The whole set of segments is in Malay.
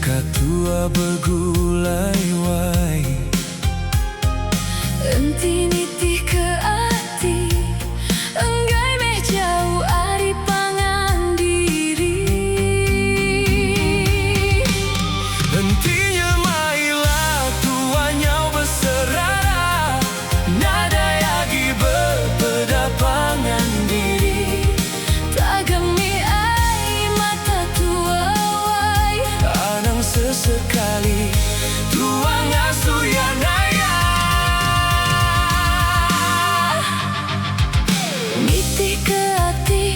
katua bergulai wai Enti nitih ke ati enggai meh jauh ari pangan diri. Hentinya mailah tuanya berserah nada yagi berbeda pangan diri. Tagami ai mata tua wai Anang sesekali tuang asuh ya naya nitih ke ati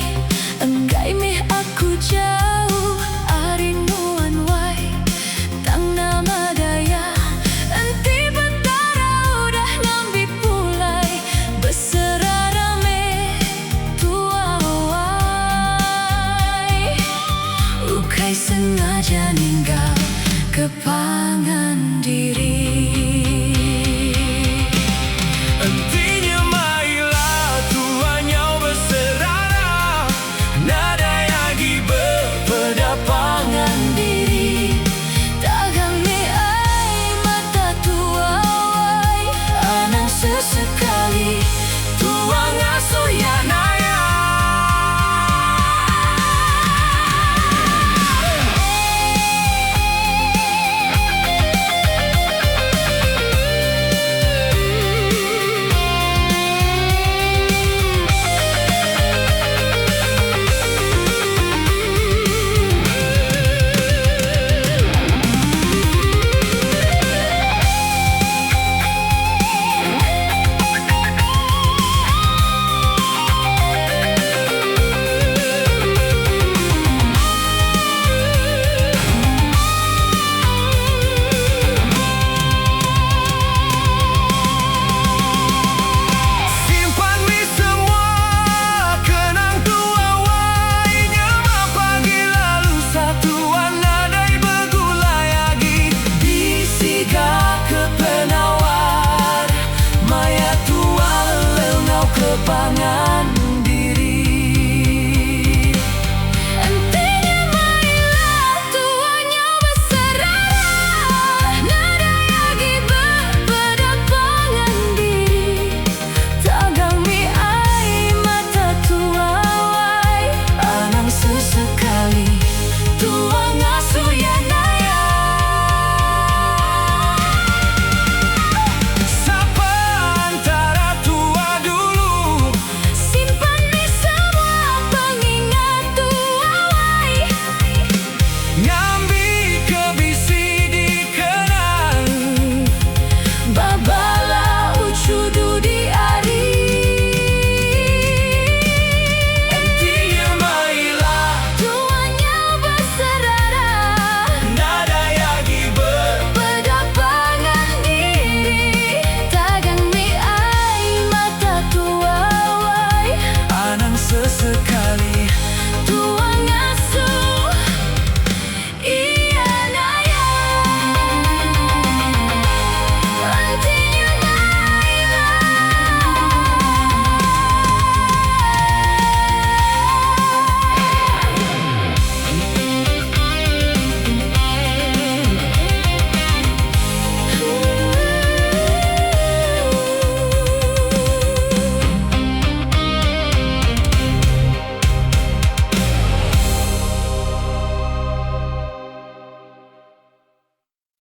enggai meh aku jauh ari nuan wai tang nama daya enti betara udah nambi pulai beserara meh tua wai ukai sengaja ninggal kepada